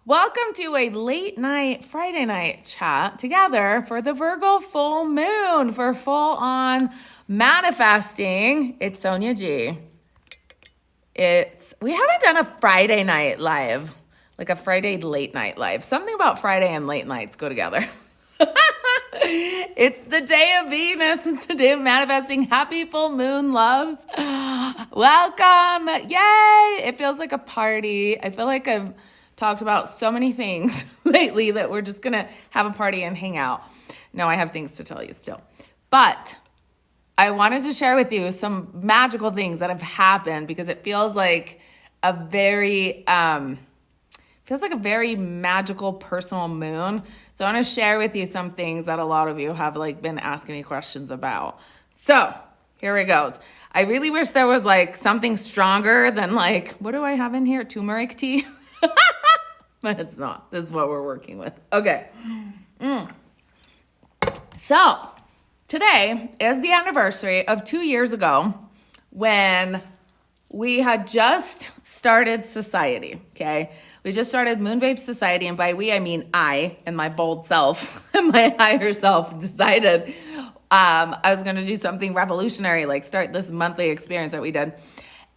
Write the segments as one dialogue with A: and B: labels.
A: Welcome to a late night Friday night chat together for the Virgo full moon for full on manifesting. It's Sonia G. We haven't done a Friday night live, like a Friday late night live. Something about Friday and late nights go together. It's the day of Venus. It's the day of manifesting. Happy full moon, loves. Welcome. Yay. It feels like a party. I feel like I've talked about so many things lately that we're just going to have a party and hang out. No, I have things to tell you still. But I wanted to share with you some magical things that have happened because it feels like a very magical personal moon. So I want to share with you some things that a lot of you have been asking me questions about. So here it goes. I really wish there was something stronger than what do I have in here? Turmeric tea? But it's not. This is what we're working with. Okay. So today is the anniversary of 2 years ago when we had just started Society, okay? We just started Moon Babe Society, and by we, I mean I and my bold self and my higher self decided I was going to do something revolutionary, like start this monthly experience that we did.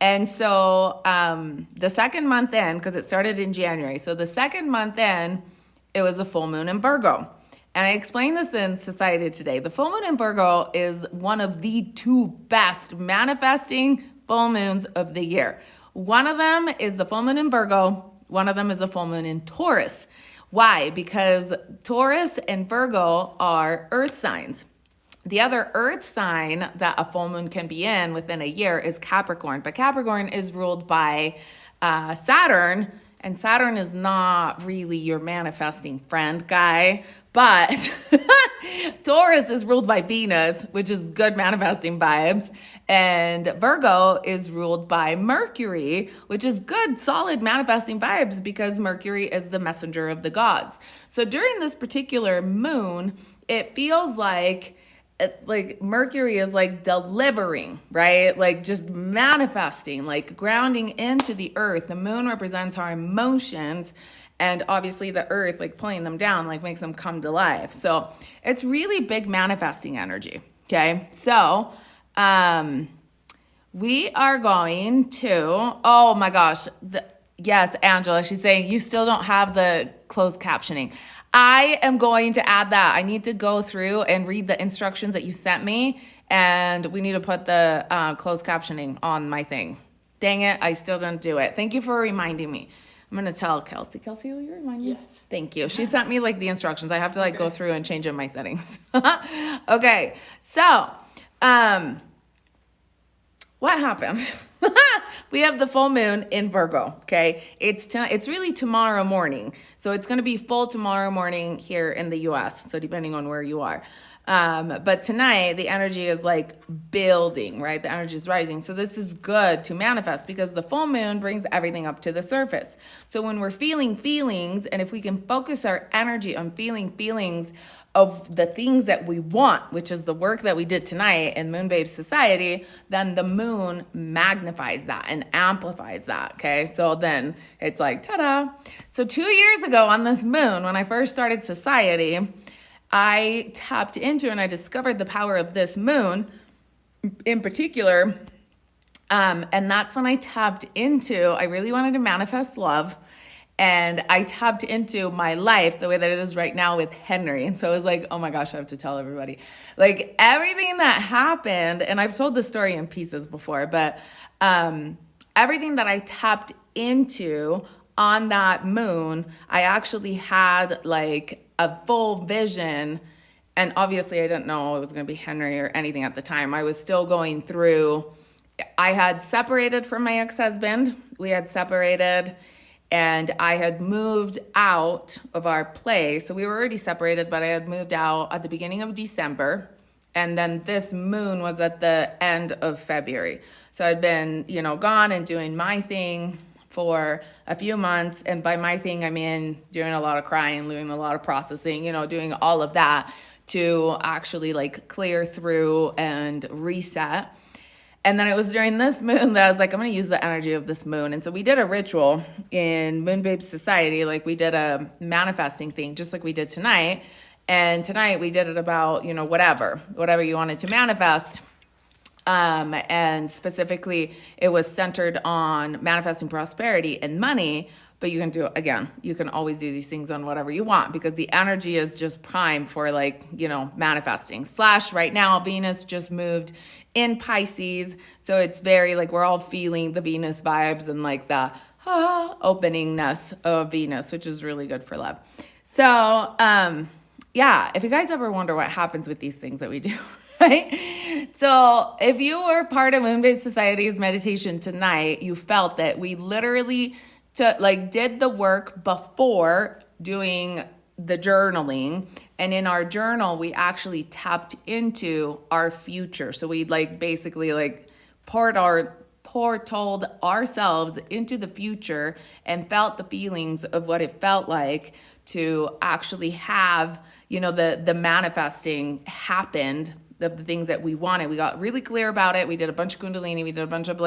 A: And so the second month in, because it started in January, so the second month in, it was a full moon in Virgo. And I explained this in Society today. The full moon in Virgo is one of the two best manifesting full moons of the year. One of them is the full moon in Virgo. One of them is a full moon in Taurus. Why? Because Taurus and Virgo are earth signs. The other earth sign that a full moon can be in within a year is Capricorn. But Capricorn is ruled by Saturn, and Saturn is not really your manifesting friend guy. But Taurus is ruled by Venus, which is good manifesting vibes. And Virgo is ruled by Mercury, which is good, solid manifesting vibes because Mercury is the messenger of the gods. So during this particular moon, it feels like Mercury is delivering, right? Just manifesting, grounding into the earth. The moon represents our emotions, and obviously the earth, pulling them down, makes them come to life. So it's really big manifesting energy, okay? So we are going to, oh my gosh, yes, Angela, she's saying you still don't have the closed captioning. I am going to add that. I need to go through and read the instructions that you sent me, and we need to put the closed captioning on my thing. Dang it, I still didn't do it. Thank you for reminding me. I'm going to tell Kelsey. Kelsey, will you remind me?
B: Yes.
A: Thank you. She sent me the instructions. I have to go through and change in my settings. Okay, so what happened? We have the full moon in Virgo, okay? It's really tomorrow morning. So it's going to be full tomorrow morning here in the US, so depending on where you are. But tonight, the energy is building, right? The energy is rising. So this is good to manifest because the full moon brings everything up to the surface. So when we're feeling feelings, and if we can focus our energy on feeling feelings of the things that we want, which is the work that we did tonight in Moon Babe Society, then the moon magnifies that and amplifies that, okay? So then it's ta-da. So 2 years ago on this moon, when I first started Society, I tapped into and I discovered the power of this moon in particular. And that's when I tapped into, I really wanted to manifest love. And I tapped into my life the way that it is right now with Henry. And so I was oh my gosh, I have to tell everybody. Everything that happened, and I've told the story in pieces before, but everything that I tapped into on that moon, I actually had a full vision. And obviously I didn't know it was going to be Henry or anything at the time. I was still going through, I had separated from my ex-husband. We had separated. And I had moved out of our place. So we were already separated, but I had moved out at the beginning of December. And then this moon was at the end of February. So I'd been, gone and doing my thing for a few months. And by my thing, I mean doing a lot of crying, doing a lot of processing, doing all of that to actually clear through and reset. And then it was during this moon that I was like, I'm going to use the energy of this moon. And so we did a ritual in Moon Babe Society. Like we did a manifesting thing, just like we did tonight. And tonight we did it about, whatever you wanted to manifest. And specifically it was centered on manifesting prosperity and money. But you can do it again. You can always do these things on whatever you want because the energy is just prime for manifesting. / right now, Venus just moved in Pisces. So it's very we're all feeling the Venus vibes and the openingness of Venus, which is really good for love. So, if you guys ever wonder what happens with these things that we do, right? So if you were part of Moon Babe Society's meditation tonight, you felt that we literally did the work before doing the journaling. And in our journal, we actually tapped into our future. So we basically portaled ourselves into the future and felt the feelings of what it felt like to actually have, the manifesting happened of the things that we wanted. We got really clear about it. We did a bunch of Kundalini. We did a bunch of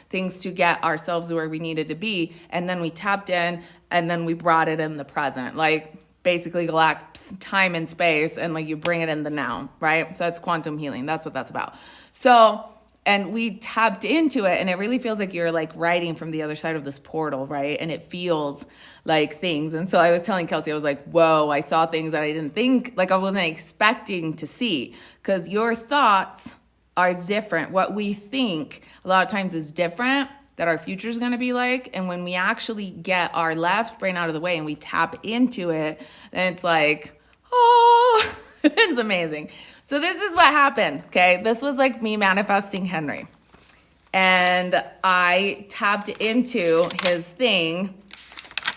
A: things to get ourselves where we needed to be. And then we tapped in and then we brought it in the present, basically collapse time and space and you bring it in the now, right? So that's quantum healing. That's what that's about. So, and we tapped into it and it really feels like you're writing from the other side of this portal, right? And it feels like things. And so I was telling Kelsey, I was like, whoa, I saw things that I didn't think, I wasn't expecting to see, because your thoughts are different. What we think a lot of times is different that our future is going to be like. And when we actually get our left brain out of the way and we tap into it, then it's it's amazing. So this is what happened, okay? This was me manifesting Henry. And I tapped into his thing.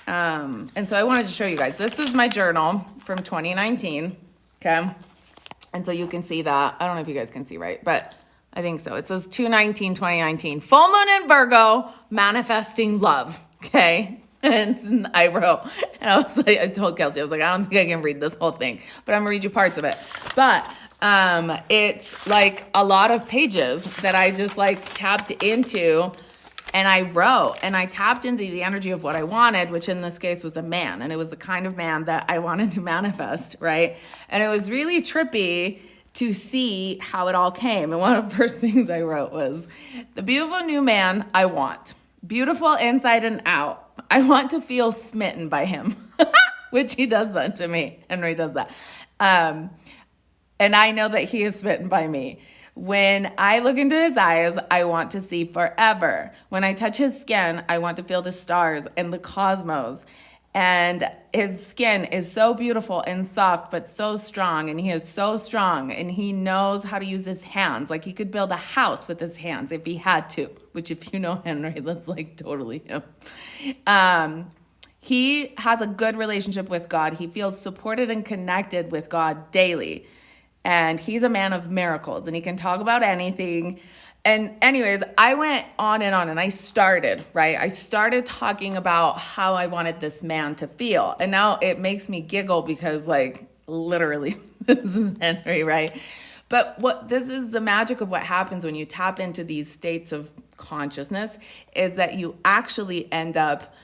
A: And so I wanted to show you guys. This is my journal from 2019, okay? And so you can see that. I don't know if you guys can see right, but I think so. It says 2/19/2019, full moon in Virgo, manifesting love, okay? And I wrote, and I told Kelsey, I was like, I don't think I can read this whole thing, but I'm gonna read you parts of it. But it's a lot of pages that I just tapped into and I wrote and I tapped into the energy of what I wanted, which in this case was a man. And it was the kind of man that I wanted to manifest, right? And it was really trippy to see how it all came. And one of the first things I wrote was, the beautiful new man I want, beautiful inside and out. I want to feel smitten by him, which he does that to me. Henry does that. And I know that he is smitten by me. When I look into his eyes, I want to see forever. When I touch his skin, I want to feel the stars and the cosmos. And his skin is so beautiful and soft, but so strong. And he is so strong. And he knows how to use his hands. He could build a house with his hands if he had to. Which, if you know Henry, that's totally him. He has a good relationship with God. He feels supported and connected with God daily. And he's a man of miracles. And he can talk about anything. And anyways, I went on and I started, right? I started talking about how I wanted this man to feel. And now it makes me giggle because literally, this is Henry, right? But this is the magic of what happens when you tap into these states of consciousness, is that you actually end up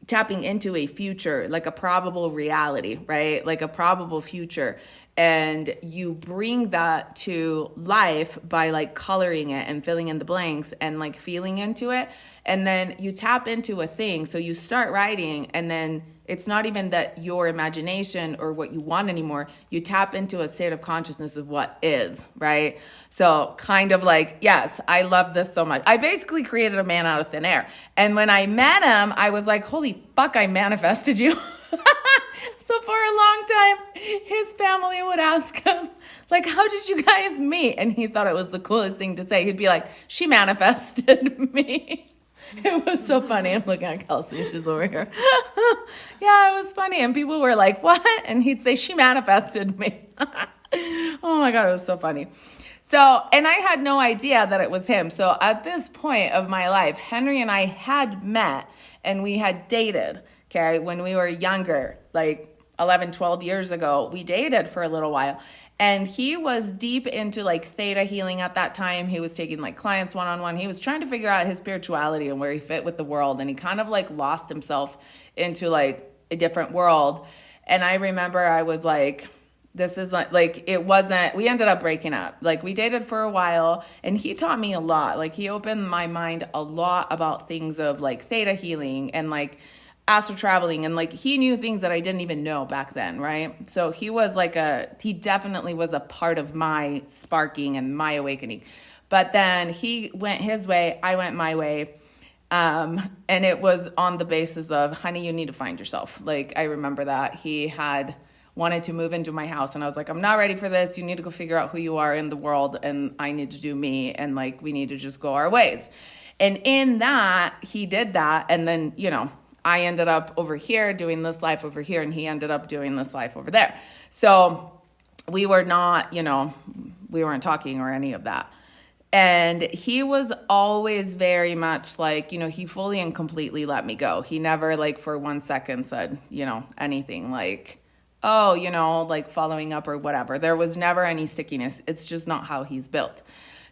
A: tapping into a future, a probable reality, right? A probable future. And you bring that to life by coloring it and filling in the blanks and feeling into it. And then you tap into a thing. So you start writing, and then it's not even that your imagination or what you want anymore. You tap into a state of consciousness of what is, right? So kind of yes, I love this so much. I basically created a man out of thin air. And when I met him, I was like, holy fuck, I manifested you. So for a long time, his family would ask him, how did you guys meet? And he thought it was the coolest thing to say. He'd be like, she manifested me. It was so funny. I'm looking at Kelsey. She's over here. Yeah, it was funny. And people were like, what? And he'd say, she manifested me. Oh my God, it was so funny. So, and I had no idea that it was him. So at this point of my life, Henry and I had met and we had dated, okay, when we were younger, 11, 12 years ago. We dated for a little while. And he was deep into like theta healing at that time. He was taking like clients one-on-one. He was trying to figure out his spirituality and where he fit with the world. And he kind of like lost himself into like a different world. And I remember I was like, this is like, it wasn't, we ended up breaking up. Like we dated for a while and he taught me a lot. Like he opened my mind a lot about things of like theta healing and like astral traveling. And like, he knew things that I didn't even know back then. Right. So he was like he definitely was a part of my sparking and my awakening. But then he went his way, I went my way. And it was on the basis of, honey, you need to find yourself. Like, I remember that he had wanted to move into my house and I was like, I'm not ready for this. You need to go figure out who you are in the world and I need to do me. And like, we need to just go our ways. And in that, he did that. And then, you know, I ended up over here doing this life over here and he ended up doing this life over there. So we were not, you know, we weren't talking or any of that. And he was always very much like, you know, he fully and completely let me go. He never like for 1 second said, you know, anything like, oh, you know, like following up or whatever. There was never any stickiness. It's just not how he's built.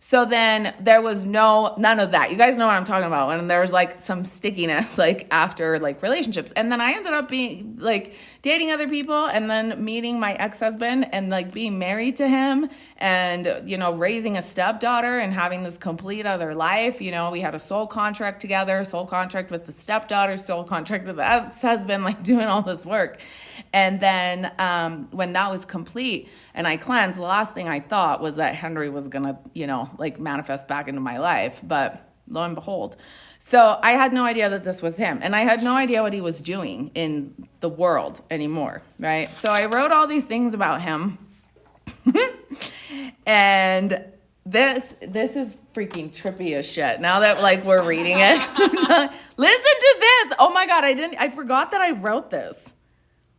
A: So then there was none of that. You guys know what I'm talking about. When there's like some stickiness, like after like relationships. And then I ended up being like dating other people and then meeting my ex-husband and like being married to him and, you know, raising a stepdaughter and having this complete other life. You know, we had a soul contract together, soul contract with the stepdaughter, soul contract with the ex-husband, like doing all this work. And then when that was complete and I cleansed, the last thing I thought was that Henry was going to, you know, like manifest back into my life. But lo and behold. So I had no idea that this was him. And I had no idea what he was doing in the world anymore, right? So I wrote all these things about him. And this is freaking trippy as shit. Now that like we're reading it. Listen to this. Oh my God, I forgot that I wrote this.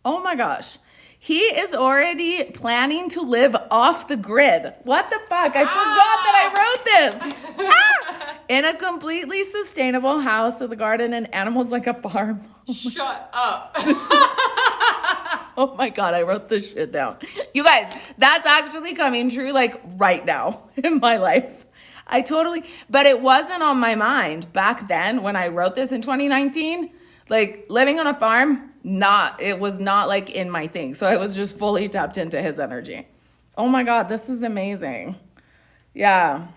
A: Oh my gosh. He is already planning to live off the grid. What the fuck? I forgot that I wrote this. In a completely sustainable house with a garden and animals like a farm.
B: Shut up.
A: Oh my God, I wrote this shit down. You guys, that's actually coming true like right now in my life. But it wasn't on my mind back then when I wrote this in 2019. Like living on a farm, it was not like in my thing. So I was just fully tapped into his energy. Oh my God, this is amazing. Yeah.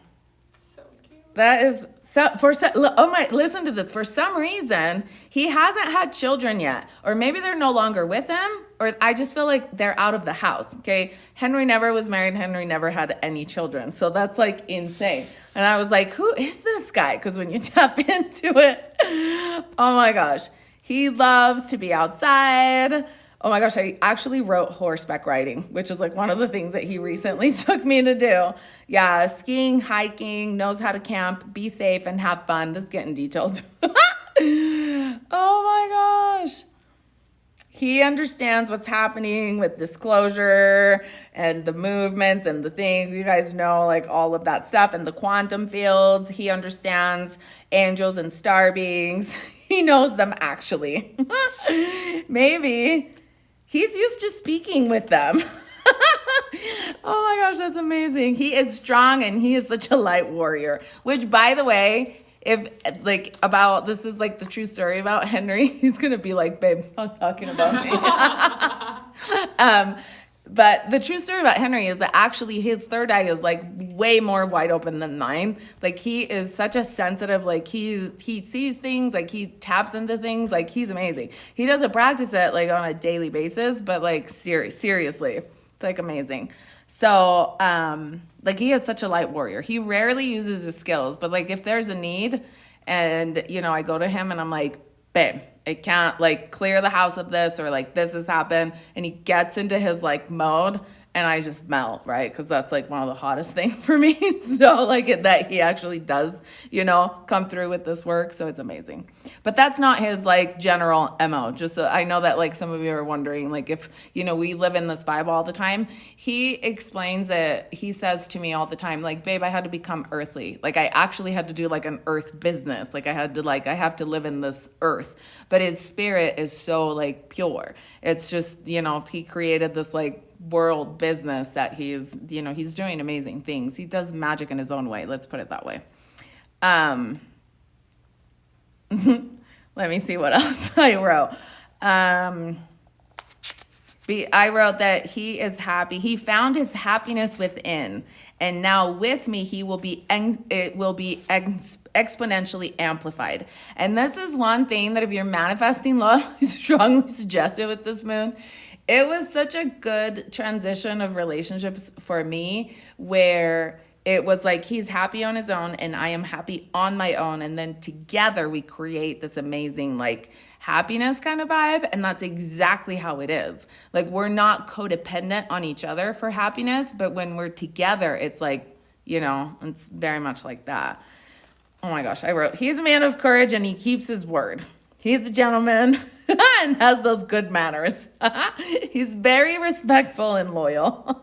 B: So cute.
A: That is listen to this. For some reason, he hasn't had children yet, or maybe they're no longer with him, or I just feel like they're out of the house. Okay. Henry never was married. Henry never had any children. So that's like insane. And I was like, who is this guy? Because when you tap into it, oh my gosh. He loves to be outside. Oh my gosh, I actually wrote horseback riding, which is like one of the things that he recently took me to do. Yeah, skiing, hiking, knows how to camp, be safe, and have fun. This is getting detailed. Oh my gosh. He understands what's happening with disclosure and the movements and the things. You guys know, like all of that stuff and the quantum fields. He understands angels and star beings. He knows them actually. Maybe he's used to speaking with them. Oh my gosh, that's amazing. He is strong and he is such a light warrior, which by the way, if like this is like the true story about Henry, he's going to be like, babe, stop talking about me. But the true story about Henry is that actually his third eye is like way more wide open than mine. Like he is such a sensitive, like he sees things, like he taps into things, like he's amazing. He doesn't practice it like on a daily basis, but like seriously, it's like amazing. So, like he is such a light warrior. He rarely uses his skills, but like if there's a need and, you know, I go to him and I'm like, babe, I can't like clear the house of this or like this has happened. And he gets into his like mode and I just melt, right? Because that's like one of the hottest things for me. So like that he actually does, you know, come through with this work. So it's amazing. But that's not his like general MO. Just so I know that like some of you are wondering, like if, you know, we live in this vibe all the time. He explains it. He says to me all the time, like, babe, I had to become earthly. Like I actually had to do like an earth business. Like I have to live in this earth. But his spirit is so like pure. It's just, you know, he created this like world business that he's, he's doing amazing things. He does magic in his own way. Let's put it that way. Let me see what else I wrote. I wrote that he is happy. He found his happiness within, and now with me, it will be exponentially amplified. And this is one thing that if you're manifesting love, I strongly suggest it with this moon. It was such a good transition of relationships for me where it was like he's happy on his own and I am happy on my own. And then together we create this amazing like happiness kind of vibe. And that's exactly how it is. Like we're not codependent on each other for happiness, but when we're together, it's like, it's very much like that. Oh my gosh, I wrote, he's a man of courage and he keeps his word. He's a gentleman and has those good manners. He's very respectful and loyal.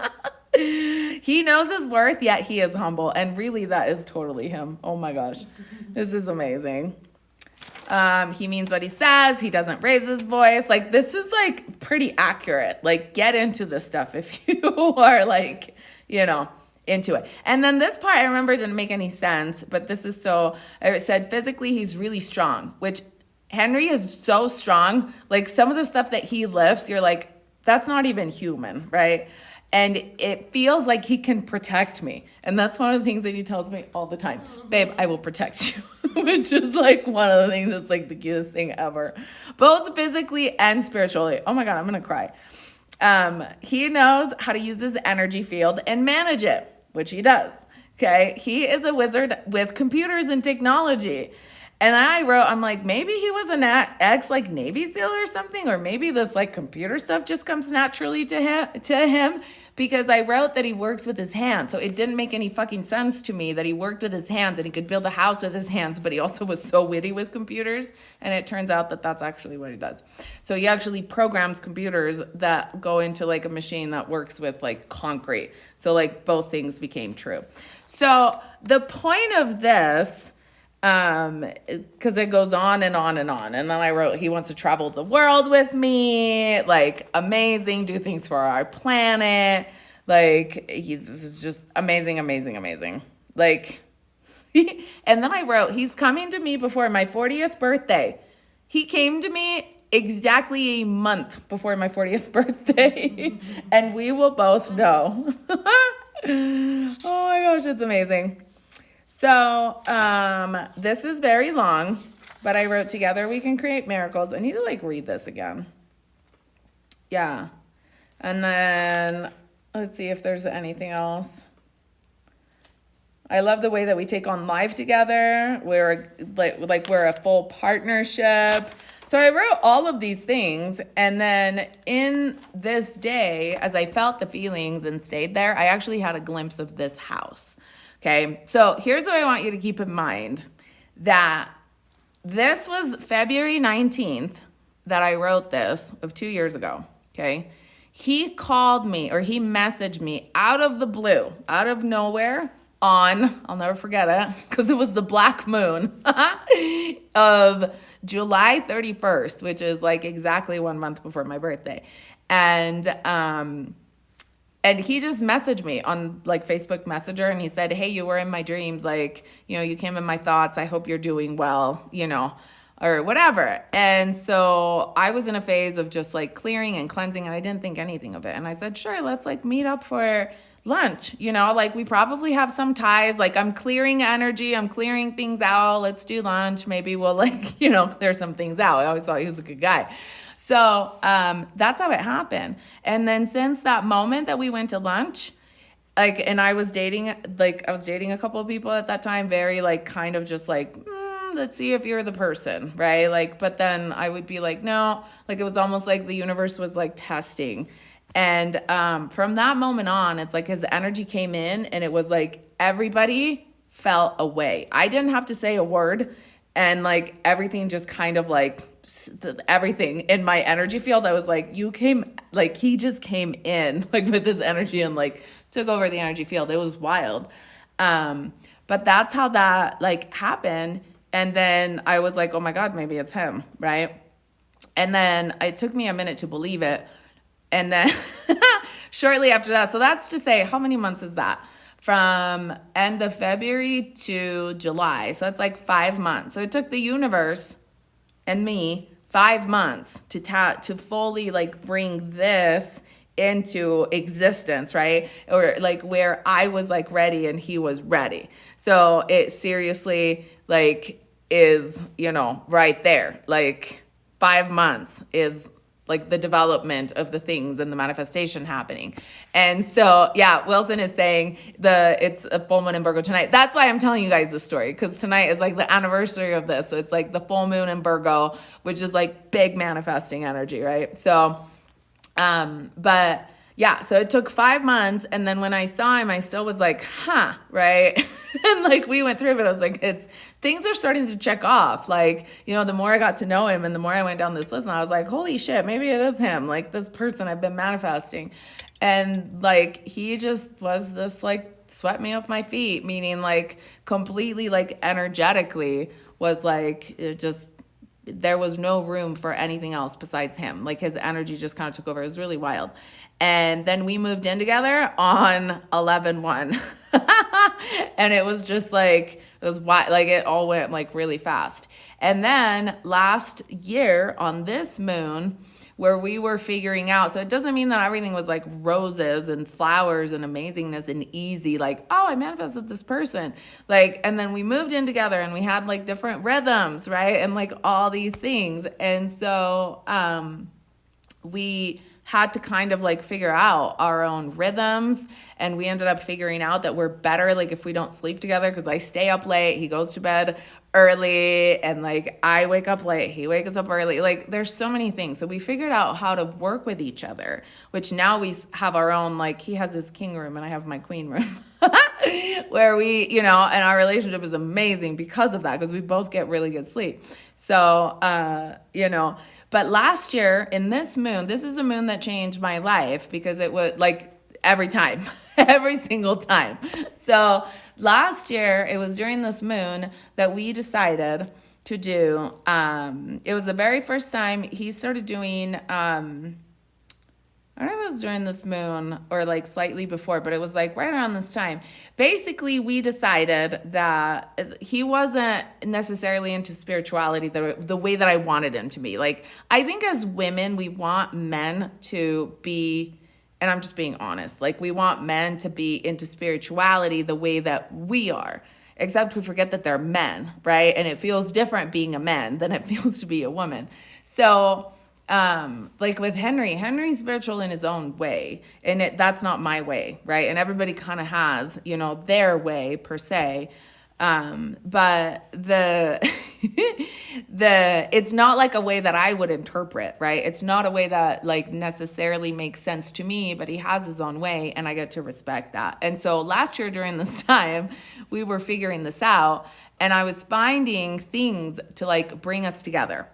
A: He knows his worth, yet he is humble. And really, that is totally him. Oh my gosh. This is amazing. He means what he says. He doesn't raise his voice. Like, this is like pretty accurate. Like, get into this stuff if you are like, into it. And then this part I remember didn't make any sense, but this is I said physically he's really strong, which Henry is so strong. Like some of the stuff that he lifts, you're like, that's not even human, right? And it feels like he can protect me. And that's one of the things that he tells me all the time. Babe, I will protect you. Which is like one of the things that's like the cutest thing ever. Both physically and spiritually. Oh my God, I'm going to cry. He knows how to use his energy field and manage it, which he does. Okay. He is a wizard with computers and technology. And I wrote, I'm like, maybe he was an ex like Navy SEAL or something, or maybe this like computer stuff just comes naturally to him, because I wrote that he works with his hands. So it didn't make any fucking sense to me that he worked with his hands and he could build a house with his hands, but he also was so witty with computers. And it turns out that that's actually what he does. So he actually programs computers that go into like a machine that works with like concrete. So like both things became true. So the point of this, because it goes on and on and on. And then I wrote, he wants to travel the world with me, like amazing, do things for our planet. Like he's just amazing, amazing, amazing. Like, and then I wrote, he's coming to me before my 40th birthday. He came to me exactly a month before my 40th birthday and we will both know. Oh my gosh, it's amazing. So, this is very long, but I wrote together we can create miracles. I need to like read this again. Yeah. And then let's see if there's anything else. I love the way that we take on life together. We're we're a full partnership. So I wrote all of these things. And then in this day, as I felt the feelings and stayed there, I actually had a glimpse of this house. Okay, so here's what I want you to keep in mind, that this was February 19th that I wrote this of 2 years ago, okay? He called me or he messaged me out of the blue, out of nowhere on, I'll never forget it, because it was the black moon of July 31st, which is like exactly 1 month before my birthday. And he just messaged me on like Facebook Messenger and he said, hey, you were in my dreams. Like, you came in my thoughts. I hope you're doing well, or whatever. And so I was in a phase of just like clearing and cleansing and I didn't think anything of it. And I said, sure, let's like meet up for lunch. Like we probably have some ties. Like I'm clearing energy. I'm clearing things out. Let's do lunch. Maybe we'll like, clear some things out. I always thought he was a good guy. So that's how it happened. And then since that moment that we went to lunch, and I was dating a couple of people at that time, very like kind of just like, let's see if you're the person, right? Like, but then I would be like, no, like it was almost like the universe was like testing. And from that moment on, it's like his energy came in and it was like everybody fell away. I didn't have to say a word and like everything just kind of like everything in my energy field. I was like, he just came in like with his energy and like took over the energy field. It was wild. But that's how that like happened. And then I was like, oh my God, maybe it's him. Right. And then it took me a minute to believe it. And then shortly after that. So that's to say, how many months is that? From end of February to July. So it's like 5 months. So it took the universe and me 5 months to fully like bring this into existence, right? Or like where I was like ready and he was ready. So it seriously like is, right there. Like 5 months is like the development of the things and the manifestation happening. And so, yeah, Wilson is saying it's a full moon in Virgo tonight. That's why I'm telling you guys this story, because tonight is like the anniversary of this. So it's like the full moon in Virgo, which is like big manifesting energy, right? So, but yeah, so it took 5 months. And then when I saw him, I still was like, right? And like we went through it. I was like, things are starting to check off. Like, the more I got to know him and the more I went down this list, and I was like, holy shit, maybe it is him. Like this person I've been manifesting. And like, he just was this like swept me off my feet, meaning like completely like energetically was like, there was no room for anything else besides him. Like his energy just kind of took over. It was really wild. And then we moved in together on 11/1. And it was just like, it was like it all went like really fast. And then last year on this moon, where we were figuring out, so it doesn't mean that everything was like roses and flowers and amazingness and easy, like, oh, I manifested this person. Like, and then we moved in together and we had like different rhythms, right? And like all these things. And so we had to kind of like figure out our own rhythms, and we ended up figuring out that we're better like if we don't sleep together, because I stay up late, he goes to bed early, and like I wake up late, he wakes up early. Like there's so many things. So we figured out how to work with each other, which now we have our own, like he has his king room and I have my queen room. Where we, and our relationship is amazing because of that, because we both get really good sleep. So, but last year in this moon, this is a moon that changed my life, because it was like every time, every single time. So last year, it was during this moon that we decided to do, it was the very first time he started doing, I don't know if it was during this moon or like slightly before, but it was like right around this time. Basically, we decided that he wasn't necessarily into spirituality the way that I wanted him to be. Like, I think as women, we want men to be, and I'm just being honest, like we want men to be into spirituality the way that we are. Except we forget that they're men, right? And it feels different being a man than it feels to be a woman. So like with Henry's spiritual in his own way, and that's not my way, right? And everybody kind of has, their way per se. But it's not like a way that I would interpret, right? It's not a way that like necessarily makes sense to me, but he has his own way and I get to respect that. And so last year during this time, we were figuring this out, and I was finding things to like bring us together.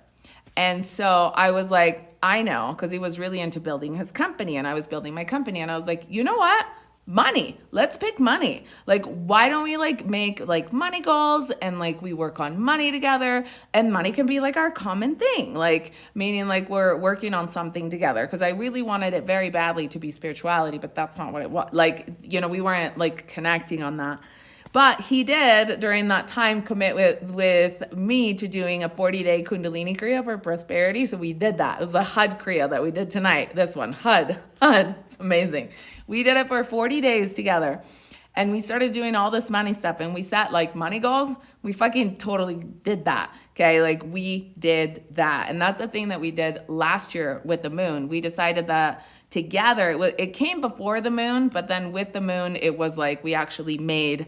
A: And so I was like, I know, because he was really into building his company and I was building my company. And I was like, you know what? Money. Let's pick money. Like, why don't we like make like money goals and like we work on money together, and money can be like our common thing. Like, meaning like we're working on something together, because I really wanted it very badly to be spirituality, but that's not what it was. Like, we weren't like connecting on that. But he did, during that time, commit with me to doing a 40-day Kundalini Kriya for prosperity. So we did that. It was a HUD Kriya that we did tonight. This one, HUD. It's amazing. We did it for 40 days together. And we started doing all this money stuff. And we set like money goals. We fucking totally did that. Okay, like we did that. And that's the thing that we did last year with the moon. We decided that together, it came before the moon, but then with the moon, it was like we actually made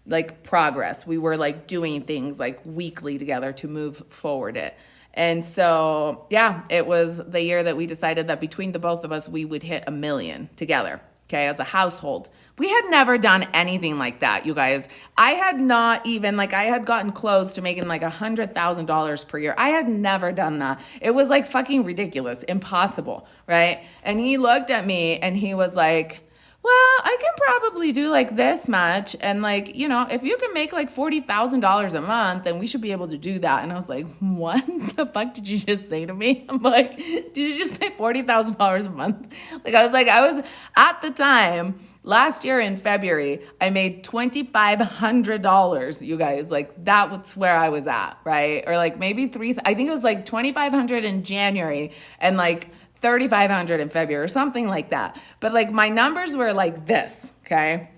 A: like progress. We were like doing things like weekly together to move forward it. And so, yeah, it was the year that we decided that between the both of us, we would hit 1 million together, okay, as a household. We had never done anything like that, you guys. I had not even, like, I had gotten close to making like $100,000 per year. I had never done that. It was like fucking ridiculous, impossible, right? And he looked at me and he was like, well, I can probably do like this much. And like, if you can make like $40,000 a month, then we should be able to do that. And I was like, what the fuck did you just say to me? I'm like, did you just say $40,000 a month? I was at the time, last year in February, I made $2,500, you guys. Like that's where I was at, right? Or like maybe I think it was like 2,500 in January and like 3,500 in February or something like that. But like my numbers were like this, okay?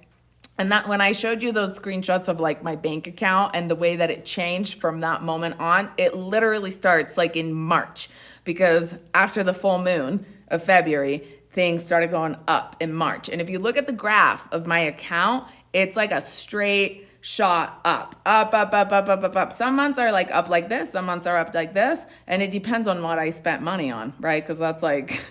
A: And that when I showed you those screenshots of like my bank account and the way that it changed from that moment on, it literally starts like in March, because after the full moon of February, things started going up in March. And if you look at the graph of my account, it's like a straight shot up. Some months are like up like this, some months are up like this, and it depends on what I spent money on, right? Because that's like,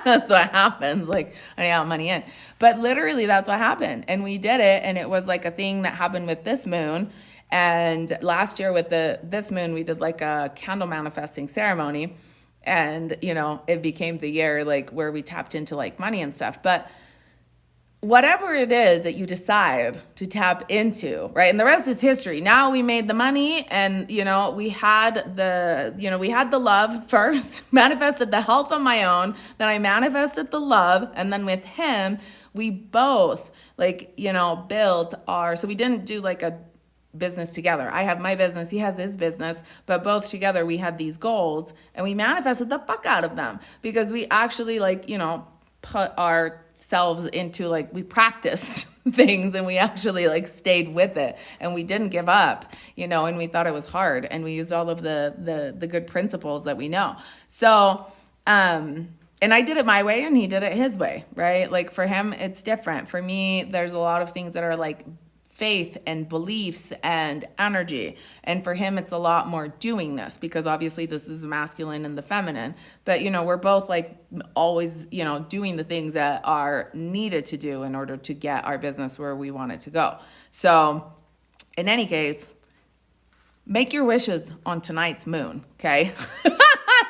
A: that's what happens. Like I got money in. But literally that's what happened. And we did it, and it was like a thing that happened with this moon. And last year with this moon, we did like a candle manifesting ceremony. And, it became the year like where we tapped into like money and stuff. But whatever it is that you decide to tap into, right? And the rest is history. Now we made the money, and we had the love first, manifested the health on my own, then I manifested the love, and then with him, we both built so we didn't do like a business together. I have my business, he has his business, but both together we had these goals, and we manifested the fuck out of them because we actually put ourselves into we practiced things, and we actually stayed with it, and we didn't give up, and we thought it was hard, and we used all of the good principles that we know. So and I did it my way and he did it his way, right? For him it's different. For me, there's a lot of things that are faith and beliefs and energy. And for him, it's a lot more doingness, because obviously this is the masculine and the feminine. But, we're both always, doing the things that are needed to do in order to get our business where we want it to go. So in any case, make your wishes on tonight's moon, okay?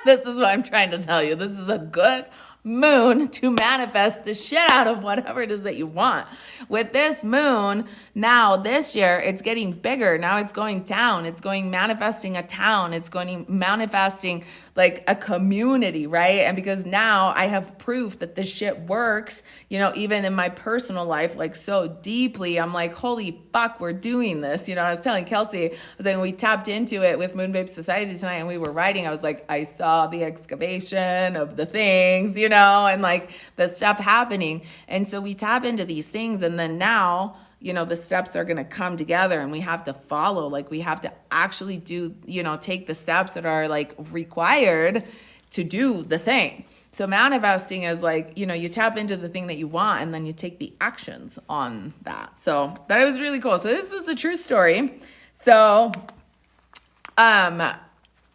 A: This is what I'm trying to tell you. This is a good moon to manifest the shit out of whatever it is that you want. With this moon, now this year, it's getting bigger. Now it's going down. It's going manifesting a town. It's going manifesting a community, right? And because now I have proof that this shit works, even in my personal life, so deeply, I'm holy fuck, we're doing this. I was telling Kelsey, I was when we tapped into it with Moon Babe Society tonight and we were writing, I was I saw the excavation of the things, and the stuff happening. And so we tap into these things, and then now, the steps are going to come together, and we have to follow. We have to actually do, take the steps that are required to do the thing. So manifesting is you tap into the thing that you want, and then you take the actions on that. So, but it was really cool. So this is the true story. So,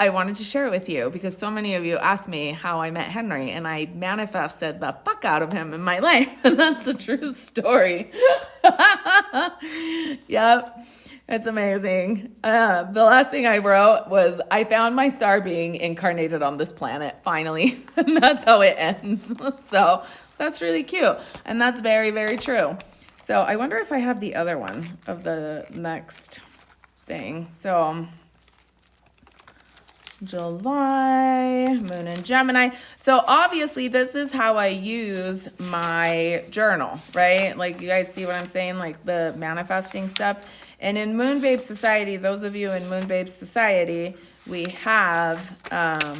A: I wanted to share it with you because so many of you asked me how I met Henry, and I manifested the fuck out of him in my life. And that's a true story. Yep. It's amazing. The last thing I wrote was, I found my star being incarnated on this planet, finally. And that's how it ends. So that's really cute. And that's very, very true. So I wonder if I have the other one of the next thing. So July, moon in Gemini. So obviously this is how I use my journal, right? You guys see what I'm saying? The manifesting stuff. And in Moon Babe Society, those of you in Moon Babe Society, we have, it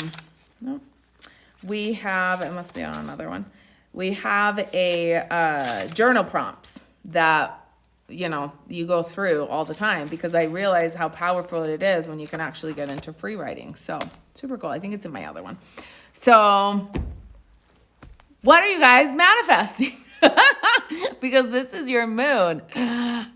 A: must be on another one. We have a journal prompts that you go through all the time, because I realize how powerful it is when you can actually get into free writing. So super cool. I think it's in my other one. So what are you guys manifesting? Because this is your moon.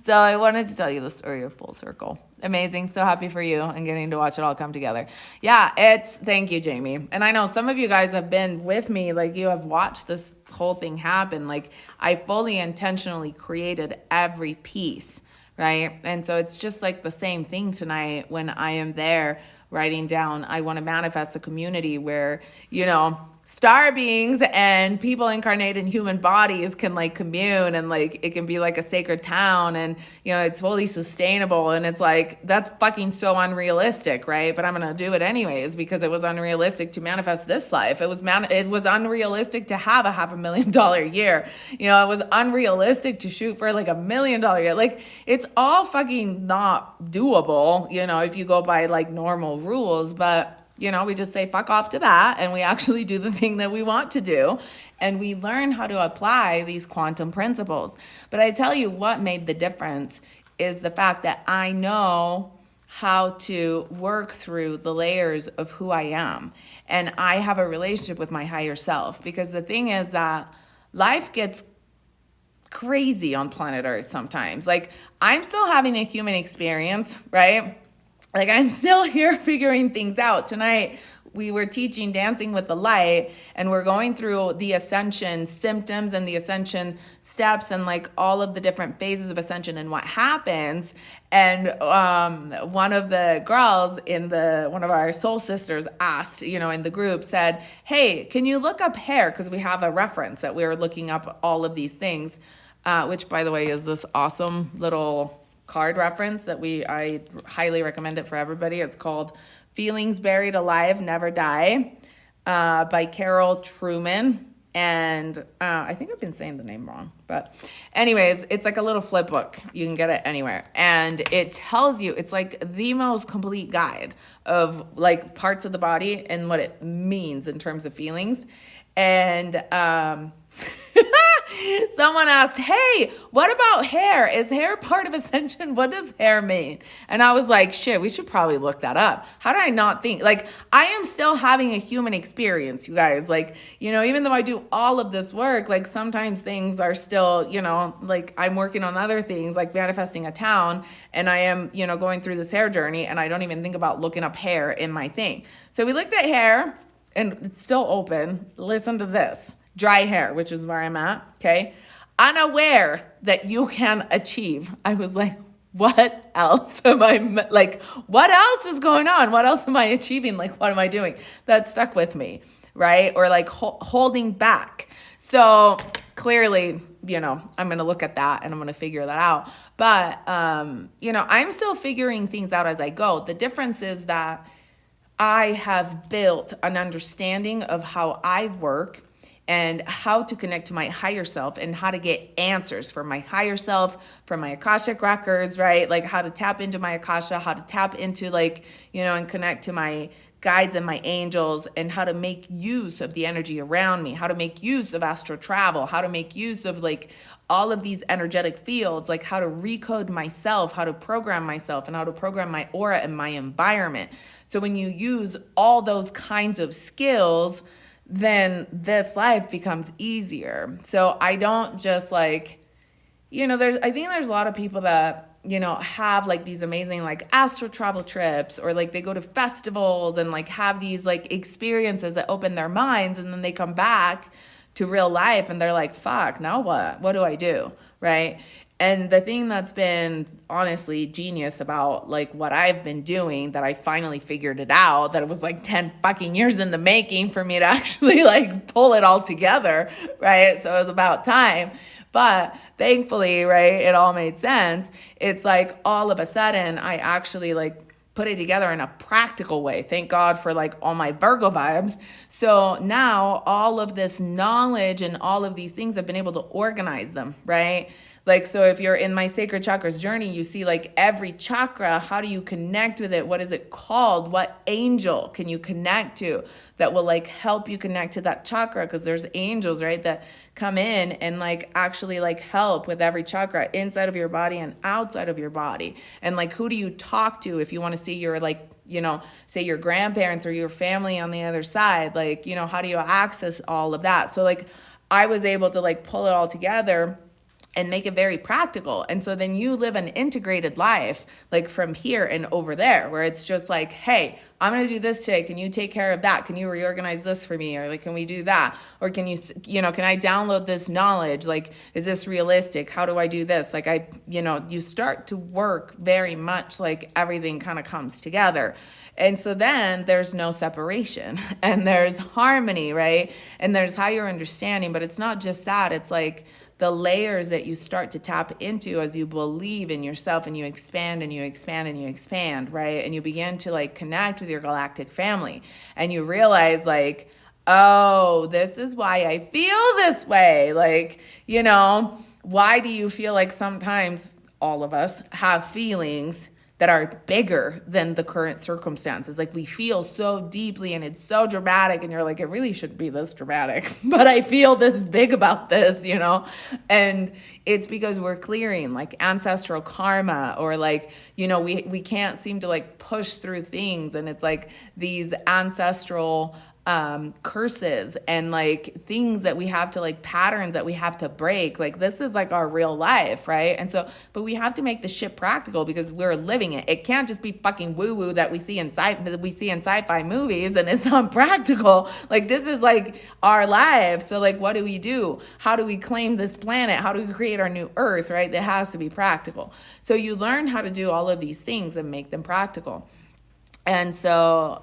A: So I wanted to tell you the story of Full Circle. Amazing. So happy for you and getting to watch it all come together. Yeah, thank you, Jamie. And I know some of you guys have been with me, you have watched this whole thing happen. I fully intentionally created every piece, right? And so it's just the same thing tonight when I am there writing down, I want to manifest a community where, star beings and people incarnated in human bodies can like commune, and like it can be like a sacred town, and it's fully sustainable, and it's like that's fucking so unrealistic, right? But I'm gonna do it anyways because it was unrealistic to manifest this life. It was unrealistic to have a $500,000 year. It was unrealistic to shoot for like $1 million year. Like it's all fucking not doable, if you go by like normal rules. But we just say fuck off to that, and we actually do the thing that we want to do, and we learn how to apply these quantum principles. But I tell you what made the difference is the fact that I know how to work through the layers of who I am, and I have a relationship with my higher self. Because the thing is that life gets crazy on planet Earth sometimes. Like I'm still having a human experience, right? Like I'm still here figuring things out. Tonight, we were teaching Dancing with the Light, and we're going through the ascension symptoms and the ascension steps and like all of the different phases of ascension and what happens. And one of the girls one of our soul sisters asked, in the group said, hey, can you look up hair? Because we have a reference that we were looking up all of these things, which by the way is this awesome little card reference that I highly recommend it for everybody. It's called Feelings Buried Alive Never Die by Carol Truman. And I think I've been saying the name wrong, but anyways, it's like a little flip book. You can get it anywhere. And it tells you, it's like the most complete guide of like parts of the body and what it means in terms of feelings. And someone asked, hey, what about hair? Is hair part of ascension? What does hair mean? And I was like, shit, we should probably look that up. How did I not think? Like, I am still having a human experience, you guys. Like, even though I do all of this work, like sometimes things are still, like I'm working on other things, like manifesting a town, and I am, going through this hair journey, and I don't even think about looking up hair in my thing. So we looked at hair, and it's still open. Listen to this. Dry hair, which is where I'm at, okay? Unaware that you can achieve. I was like, what else am I, like, what else is going on? What else am I achieving? Like, what am I doing? That stuck with me, right? Or like holding back. So clearly, I'm going to look at that and I'm going to figure that out. But, I'm still figuring things out as I go. The difference is that I have built an understanding of how I work and how to connect to my higher self and how to get answers for my higher self, from my Akashic records, right? Like how to tap into my Akasha, how to tap into like, and connect to my guides and my angels, and how to make use of the energy around me, how to make use of astral travel, how to make use of like all of these energetic fields, like how to recode myself, how to program myself, and how to program my aura and my environment. So when you use all those kinds of skills, then this life becomes easier. So I don't just like, I think there's a lot of people that, have like these amazing like astral travel trips, or like they go to festivals and like have these like experiences that open their minds, and then they come back to real life and they're like, fuck, now what? What do I do? Right? And the thing that's been honestly genius about like what I've been doing, that I finally figured it out, that it was like 10 fucking years in the making for me to actually like pull it all together, right? So it was about time. But thankfully, right, it all made sense. It's like all of a sudden I actually like put it together in a practical way. Thank God for like all my Virgo vibes. So now all of this knowledge and all of these things, I've been able to organize them, right? Like, so if you're in my Sacred Chakras journey, you see like every chakra, how do you connect with it? What is it called? What angel can you connect to that will like help you connect to that chakra? Because there's angels, right, that come in and like actually like help with every chakra inside of your body and outside of your body. And like, who do you talk to if you want to see your like, say your grandparents or your family on the other side? Like, how do you access all of that? So like I was able to like pull it all together and make it very practical. And so then you live an integrated life, like from here and over there, where it's just like, hey, I'm going to do this today. Can you take care of that? Can you reorganize this for me? Or like, can we do that? Or can you, can I download this knowledge? Like, is this realistic? How do I do this? Like you start to work very much like everything kind of comes together. And so then there's no separation and there's harmony, right? And there's higher understanding, but it's not just that. It's like the layers that you start to tap into as you believe in yourself and you expand and you expand and you expand, right? And you begin to like connect with your galactic family and you realize like, oh, this is why I feel this way. Like, why do you feel like sometimes all of us have feelings that are bigger than the current circumstances? Like we feel so deeply and it's so dramatic and you're like, it really shouldn't be this dramatic, but I feel this big about this, and it's because we're clearing like ancestral karma or like, we can't seem to like push through things. And it's like these ancestral curses and like things that we have to like patterns that we have to break. Like this is like our real life, right? And so, but we have to make the shit practical because we're living it. It can't just be fucking woo woo that we see in sci-fi movies and it's not practical. Like this is like our lives. So like, what do we do? How do we claim this planet? How do we create our new earth, right? That has to be practical. So you learn how to do all of these things and make them practical. And so,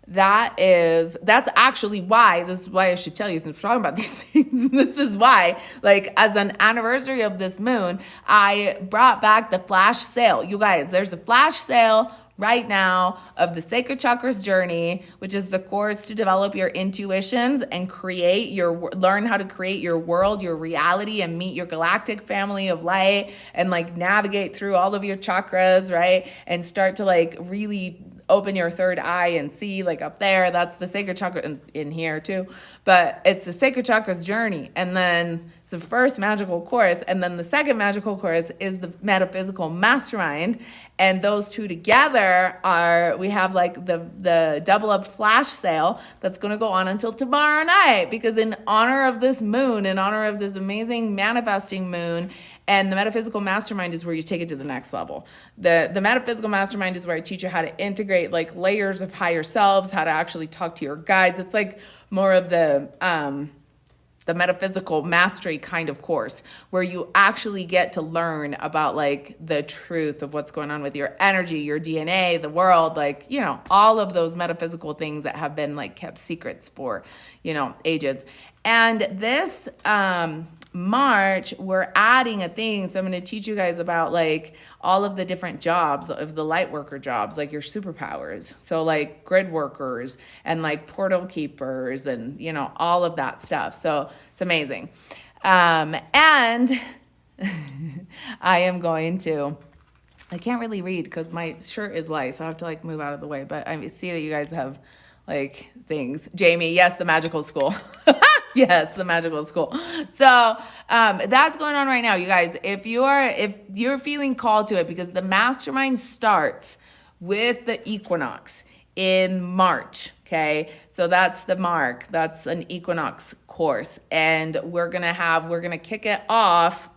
A: that's actually why, this is why I should tell you, since we're talking about these things, this is why, like, as an anniversary of this moon, I brought back the flash sale. You guys, there's a flash sale right now of the Sacred Chakras Journey, which is the course to develop your intuitions and learn how to create your world, your reality, and meet your galactic family of light and like navigate through all of your chakras, right? And start to like really open your third eye and see like up there. That's the Sacred Chakra in here too. But it's the Sacred Chakras Journey. And then it's the first magical course. And then the second magical course is the Metaphysical Mastermind. And those two together we have like the double up flash sale that's going to go on until tomorrow night, because in honor of this moon, in honor of this amazing manifesting moon, and the Metaphysical Mastermind is where you take it to the next level. The Metaphysical Mastermind is where I teach you how to integrate like layers of higher selves, how to actually talk to your guides. It's like more of the metaphysical mastery kind of course where you actually get to learn about like the truth of what's going on with your energy, your DNA, the world, like, all of those metaphysical things that have been like kept secrets for, ages. And this, March, we're adding a thing. So I'm going to teach you guys about like all of the different jobs of the light worker jobs, like your superpowers. So like grid workers and like portal keepers and, all of that stuff. So it's amazing. And I am going to, I can't really read because my shirt is light. So I have to like move out of the way, but I see that you guys have like things. Jamie, yes, the magical school. Yes, the magical school. So that's going on right now, you guys. If you're feeling called to it, because the mastermind starts with the equinox in March. Okay, so that's the mark. That's an equinox course, and we're gonna kick it off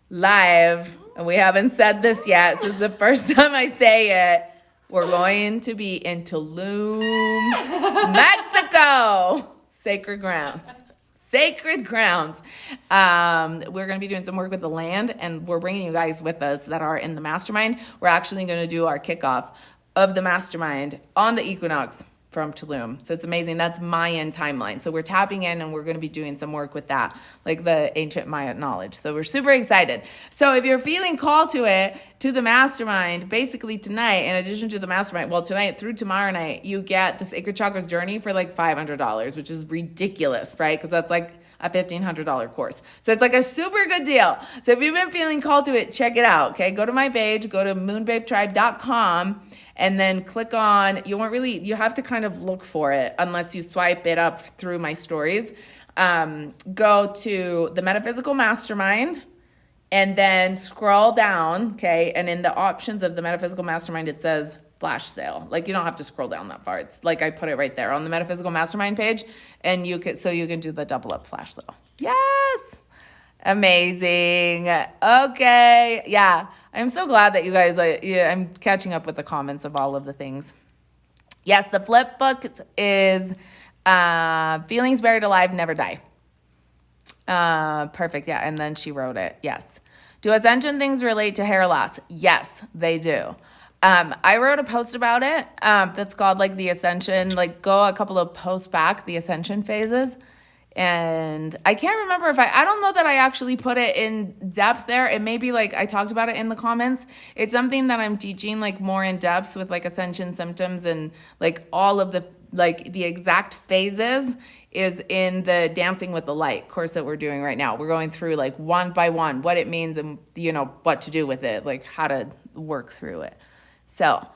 A: live. And we haven't said this yet. So this is the first time I say it. We're going to be in Tulum, Mexico. Sacred grounds. Sacred grounds. We're going to be doing some work with the land, and we're bringing you guys with us that are in the mastermind. We're actually going to do our kickoff of the mastermind on the equinox from Tulum. So it's amazing. That's Mayan timeline. So we're tapping in and we're going to be doing some work with that, like the ancient Maya knowledge. So we're super excited. So if you're feeling called to it, to the mastermind, basically tonight, in addition to the mastermind, well, tonight through tomorrow night, you get the Sacred Chakras Journey for like $500, which is ridiculous, right? Because that's like a $1,500 course. So it's like a super good deal. So if you've been feeling called to it, check it out. Okay. Go to my page, go to moonbabetribe.com. And then click on, you have to kind of look for it unless you swipe it up through my stories. Go to the Metaphysical Mastermind and then scroll down, okay? And in the options of the Metaphysical Mastermind, it says flash sale. Like you don't have to scroll down that far. It's like I put it right there on the Metaphysical Mastermind page, and you can do the double up flash sale. Yes! Amazing. Okay. Yeah. I'm so glad that you guys, I'm catching up with the comments of all of the things. Yes, the flip book is Feelings Buried Alive Never Die. Perfect. Yeah. And then she wrote it. Yes. Do ascension things relate to hair loss? Yes, they do. I wrote a post about it that's called like the ascension, like go a couple of posts back, the ascension phases. And I can't remember if I don't know that I actually put it in depth there. It may be like I talked about it in the comments. It's something that I'm teaching like more in depth with like ascension symptoms and like all of the exact phases is in the Dancing with the Light course that we're doing right now. We're going through like one by one what it means and what to do with it, like how to work through it. So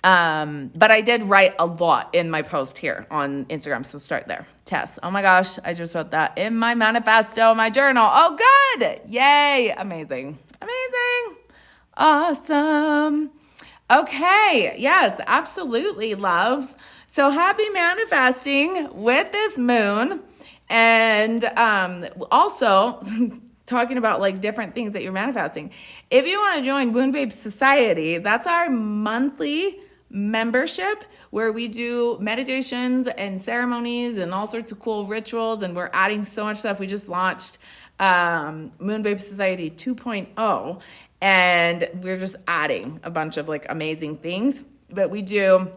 A: but I did write a lot in my post here on Instagram, so start there. Tess, oh my gosh, I just wrote that in my manifesto, my journal. Oh, good. Yay. Amazing. Awesome. Okay. Yes, absolutely, loves. So happy manifesting with this moon. And also talking about like different things that you're manifesting. If you want to join Moon Babe Society, that's our monthly membership where we do meditations and ceremonies and all sorts of cool rituals, and we're adding so much stuff. We just launched Moon Babe Society 2.0, and we're just adding a bunch of like amazing things. But we do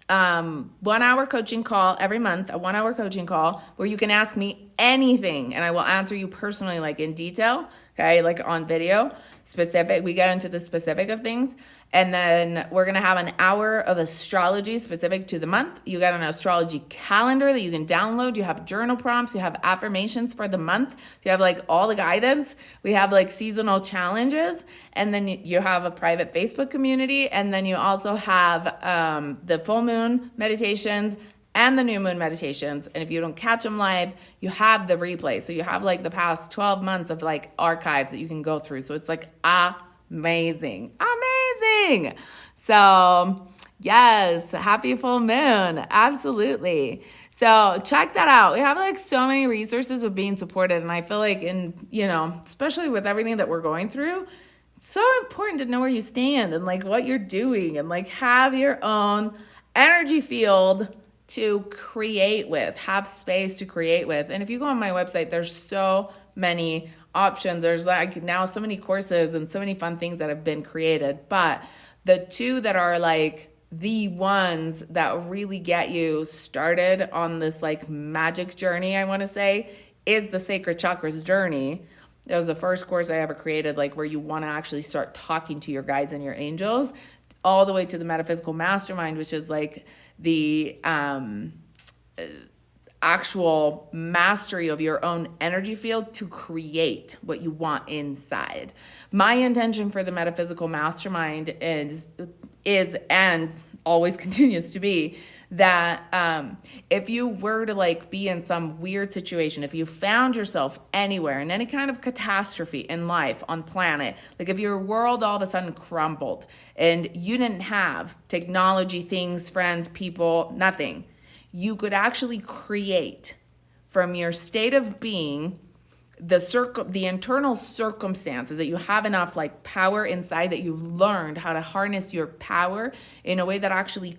A: 1 hour coaching call every month, a 1 hour coaching call where you can ask me anything and I will answer you personally, like in detail, okay, like on video specific. We get into the specific of things. And then we're going to have an hour of astrology specific to the month. You got an astrology calendar that you can download. You have journal prompts. You have affirmations for the month. You have like all the guidance. We have like seasonal challenges. And then you have a private Facebook community. And then you also have the full moon meditations and the new moon meditations. And if you don't catch them live, you have the replay. So you have like the past 12 months of like archives that you can go through. So it's like amazing. So yes, happy full moon. Absolutely. So check that out. We have like so many resources of being supported. And I feel like especially with everything that we're going through, it's so important to know where you stand and like what you're doing and like have your own energy field to create with, have space to create with. And if you go on my website, there's so many options. There's like now so many courses and so many fun things that have been created. But the two that are like the ones that really get you started on this like magic journey, I want to say, is the Sacred Chakras journey. It was the first course I ever created, like where you want to actually start talking to your guides and your angels, all the way to the Metaphysical Mastermind, which is like the actual mastery of your own energy field to create what you want inside. My intention for the Metaphysical Mastermind is and always continues to be that if you were to like be in some weird situation, if you found yourself anywhere in any kind of catastrophe in life on planet, like if your world all of a sudden crumbled and you didn't have technology, things, friends, people, nothing, you could actually create from your state of being the internal circumstances that you have enough like power inside that you've learned how to harness your power in a way that actually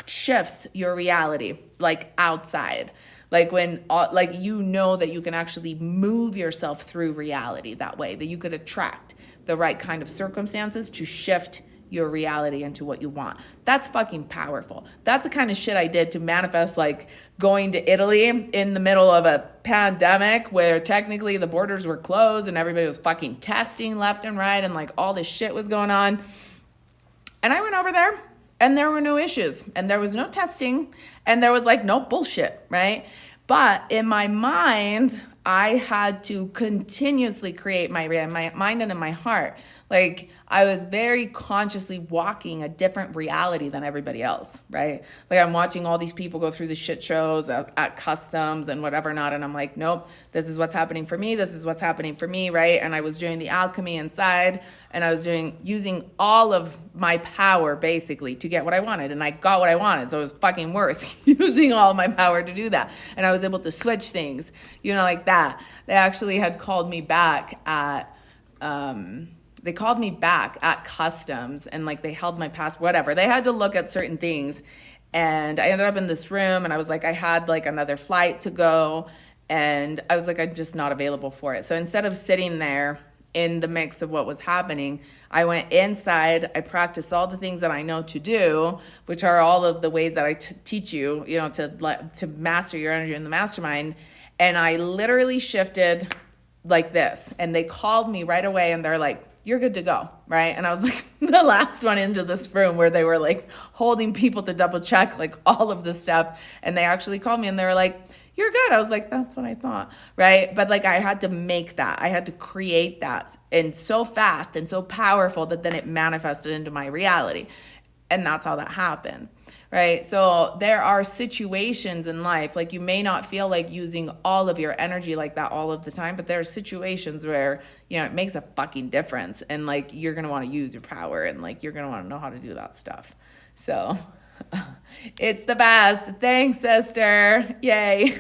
A: shifts your reality like outside, like when like that you can actually move yourself through reality that way, that you could attract the right kind of circumstances to shift your reality into what you want. That's fucking powerful. That's the kind of shit I did to manifest like going to Italy in the middle of a pandemic where technically the borders were closed and everybody was fucking testing left and right and like all this shit was going on. And I went over there and there were no issues and there was no testing and there was like no bullshit, right? But in my mind, I had to continuously create my mind and in my heart. Like I was very consciously walking a different reality than everybody else, right? Like I'm watching all these people go through the shit shows at customs and whatever not, and I'm like, nope, this is what's happening for me. This is what's happening for me, right? And I was doing the alchemy inside, and I was using all of my power basically to get what I wanted, and I got what I wanted, so it was fucking worth using all of my power to do that. And I was able to switch things, like that. They actually had called me back at customs, and like they held my passport, whatever. They had to look at certain things, and I ended up in this room, and I was like, I had like another flight to go, and I was like, I'm just not available for it. So instead of sitting there in the mix of what was happening, I went inside. I practiced all the things that I know to do, which are all of the ways that I teach you, to master your energy in the mastermind. And I literally shifted like this, and they called me right away, and they're like, you're good to go, right? And I was like the last one into this room where they were like holding people to double check like all of this stuff. And they actually called me, and they were like, you're good. I was like, that's what I thought, right? But like I had to make that. I had to create that, and so fast and so powerful that then it manifested into my reality. And that's how that happened, right? So there are situations in life, like you may not feel like using all of your energy like that all of the time, but there are situations where, it makes a fucking difference, and like you're going to want to use your power, and like you're going to want to know how to do that stuff. So it's the best. Thanks, sister. Yay.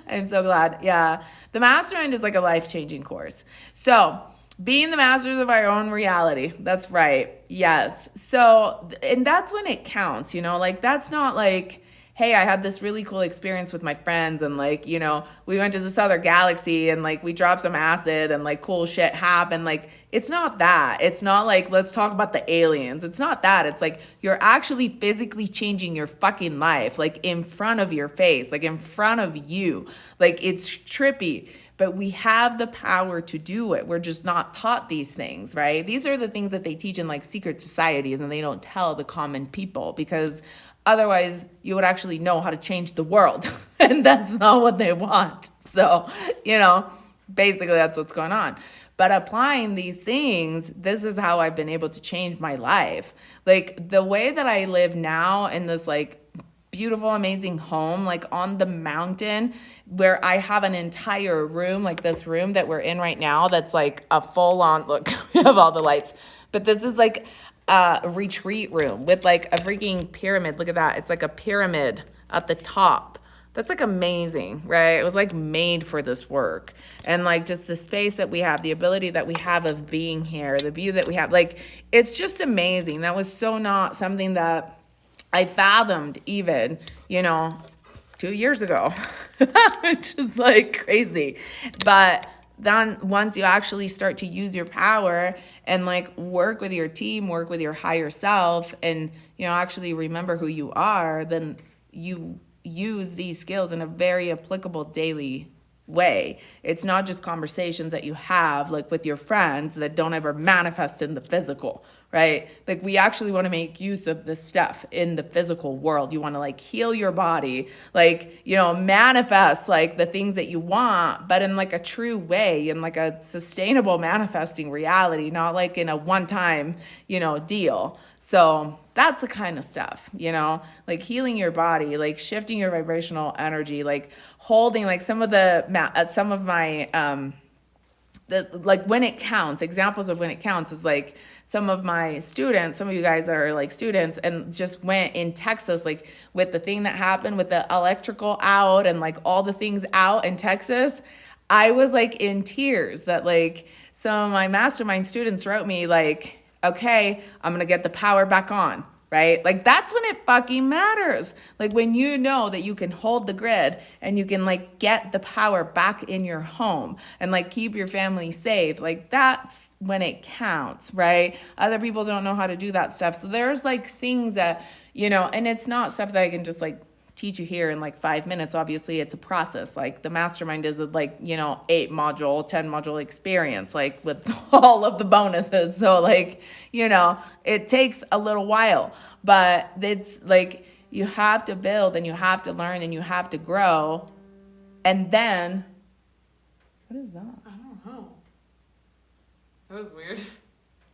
A: I'm so glad. Yeah. The mastermind is like a life-changing course. So being the masters of our own reality. That's right. Yes. So, and that's when it counts, like that's not like, hey, I had this really cool experience with my friends, and like, we went to this other galaxy, and like we dropped some acid, and like cool shit happened. Like, it's not that. It's not like, let's talk about the aliens. It's not that. It's like you're actually physically changing your fucking life, like in front of your face, like in front of you. Like, it's trippy. But we have the power to do it. We're just not taught these things, right? These are the things that they teach in like secret societies, and they don't tell the common people, because otherwise you would actually know how to change the world. And that's not what they want. So, basically that's what's going on. But applying these things, this is how I've been able to change my life. Like the way that I live now in this like beautiful, amazing home, like on the mountain, where I have an entire room, like this room that we're in right now, that's like a full on, look, we have all the lights, but this is like a retreat room with like a freaking pyramid. Look at that. It's like a pyramid at the top. That's like amazing, right? It was like made for this work. And like just the space that we have, the ability that we have of being here, the view that we have, like, it's just amazing. That was so not something that I fathomed even, 2 years ago, which is like crazy. But then once you actually start to use your power and like work with your team, work with your higher self, and, actually remember who you are, then you use these skills in a very applicable daily way. It's not just conversations that you have like with your friends that don't ever manifest in the physical, right? Like we actually want to make use of this stuff in the physical world. You want to like heal your body, like, manifest like the things that you want, but in like a true way, in like a sustainable manifesting reality, not like in a one-time, deal. So that's the kind of stuff, like healing your body, like shifting your vibrational energy, like holding like some of my, like when it counts, examples of when it counts is like some of my students, some of you guys that are like students and just went in Texas, like with the thing that happened with the electrical out and like all the things out in Texas, I was like in tears that like some of my mastermind students wrote me like, okay, I'm going to get the power back on, right? Like that's when it fucking matters. Like when you know that you can hold the grid and you can like get the power back in your home and like keep your family safe. Like that's when it counts, right? Other people don't know how to do that stuff. So there's like things that, and it's not stuff that I can just like teach you here in like 5 minutes. Obviously it's a process. Like the mastermind is a 10 module experience, like with all of the bonuses. So like, it takes a little while, but it's like, you have to build and you have to learn and you have to grow. And then, what is that?
B: I don't know. That was weird.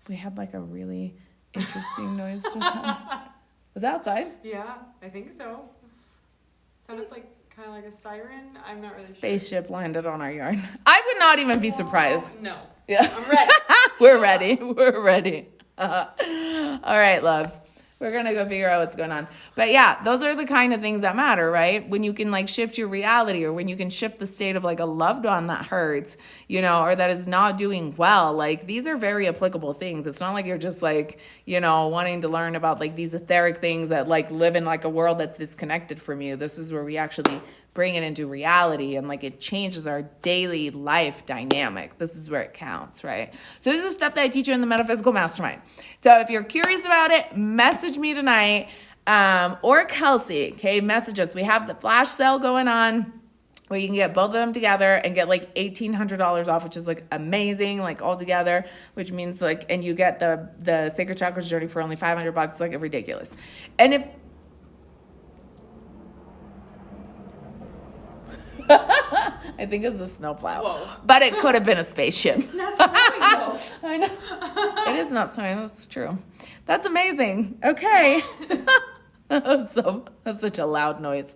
A: We had like a really interesting noise just happen. Was that outside?
B: Yeah, I think so. Sounded like kind of like a siren. I'm not really
A: Spaceship landed on our yard. I would not even be
B: sure.
A: surprised.
B: No.
A: Yeah.
B: I'm ready.
A: We're ready. We're ready. All right, loves. We're going to go figure out what's going on. But yeah, those are the kind of things that matter, right? When you can like shift your reality, or when you can shift the state of like a loved one that hurts, you know, or that is not doing well. Like these are very applicable things. It's not like you're just like, you know, wanting to learn about like these etheric things that like live in like a world that's disconnected from you. This is where we actually bring it into reality, and like it changes our daily life dynamic. This is where it counts, right? So this is stuff that I teach you in the Metaphysical Mastermind. So if you're curious about it, message me tonight, or Kelsey, okay? Message us. We have the flash sale going on where you can get both of them together and get like $1,800 off, which is like amazing, like all together, which means like, and you get the Sacred Chakras Journey for only $500. It's like ridiculous. And if I think it's a snowplow.
B: Whoa.
A: But it could have been a spaceship.
B: It's not snowing though.
A: I know. It is not snowing. That's true. That's amazing. Okay. That's such a loud noise.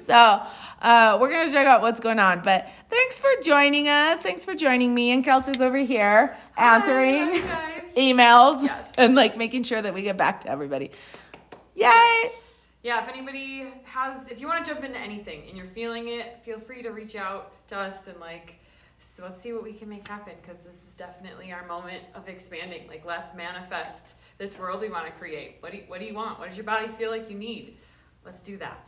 A: So we're going to check out what's going on. But thanks for joining us. Thanks for joining me. And Kelsey's over here answering
B: Hi, guys.
A: emails
B: Yes.
A: and like making sure that we get back to everybody. Yay.
B: Yeah, if anybody if you want to jump into anything and you're feeling it, feel free to reach out to us and like, so let's see what we can make happen, because this is definitely our moment of expanding. Like, let's manifest this world we want to create. What do you want? What does your body feel like you need? Let's do that.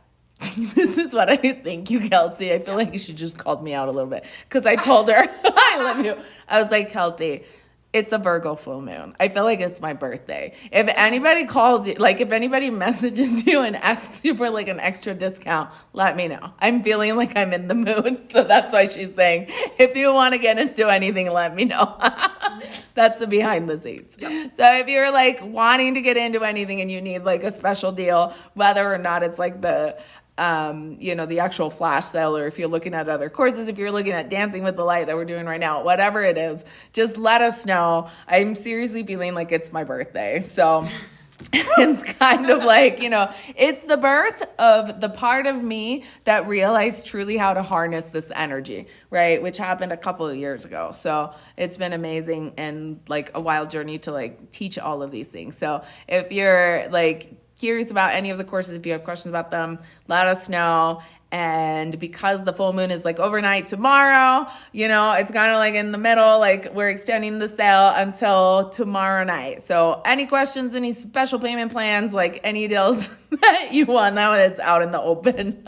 A: This is what I thank you, Kelsey. I feel like you should just called me out a little bit, because I told her I love you. I was like, Kelsey, it's a Virgo full moon. I feel like it's my birthday. If anybody calls you, like if anybody messages you and asks you for like an extra discount, let me know. I'm feeling like I'm in the mood. So that's why she's saying, if you want to get into anything, let me know. That's the behind the scenes. Yep. So if you're like wanting to get into anything and you need like a special deal, whether or not it's like the the actual flash sale, or if you're looking at other courses, if you're looking at Dancing with the Light that we're doing right now, whatever it is, just let us know. I'm seriously feeling like it's my birthday. So it's kind of like, it's the birth of the part of me that realized truly how to harness this energy, right? Which happened a couple of years ago. So it's been amazing and like a wild journey to like teach all of these things. So if you're like curious about any of the courses, if you have questions about them, let us know. And because the full moon is like overnight tomorrow, it's kind of like in the middle, like we're extending the sale until tomorrow night. So any questions, any special payment plans, like any deals that you want, now it's out in the open.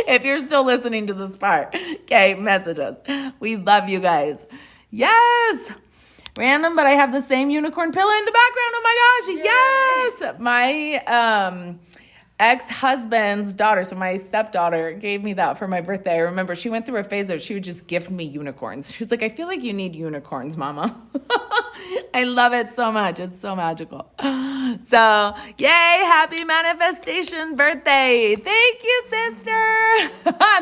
A: If you're still listening to this part, okay, message us. We love you guys. Yes. Random, but I have the same unicorn pillar in the background. Oh my gosh, yes! My ex-husband's daughter, so my stepdaughter, gave me that for my birthday. I remember she went through a phase where she would just gift me unicorns. She was like, I feel like you need unicorns, Mama. I love it so much. It's so magical. So, yay, happy manifestation birthday. Thank you, sister.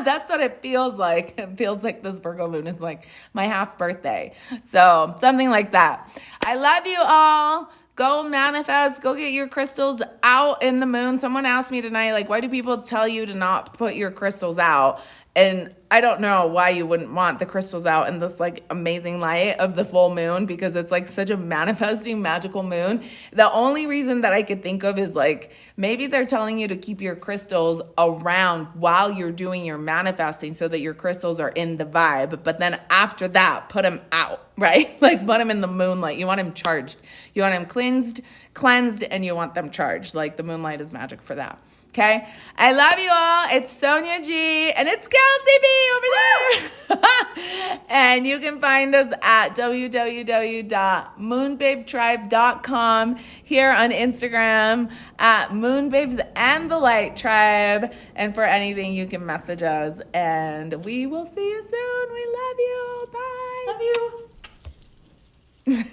A: That's what it feels like. It feels like this Virgo moon is like my half birthday. So, something like that. I love you all. Go manifest. Go get your crystals out in the moon. Someone asked me tonight, like, why do people tell you to not put your crystals out? And I don't know why you wouldn't want the crystals out in this like amazing light of the full moon, because it's like such a manifesting magical moon. The only reason that I could think of is like maybe they're telling you to keep your crystals around while you're doing your manifesting so that your crystals are in the vibe. But then after that, put them out, right? Like put them in the moonlight. You want them charged. You want them cleansed, and you want them charged. Like the moonlight is magic for that. Okay, I love you all. It's Sonia G, and it's Kelsey B over there. And you can find us at www.moonbabetribe.com, here on Instagram at Moonbabes and the Light Tribe. And for anything, you can message us, and we will see you soon. We love you. Bye.
B: Love you.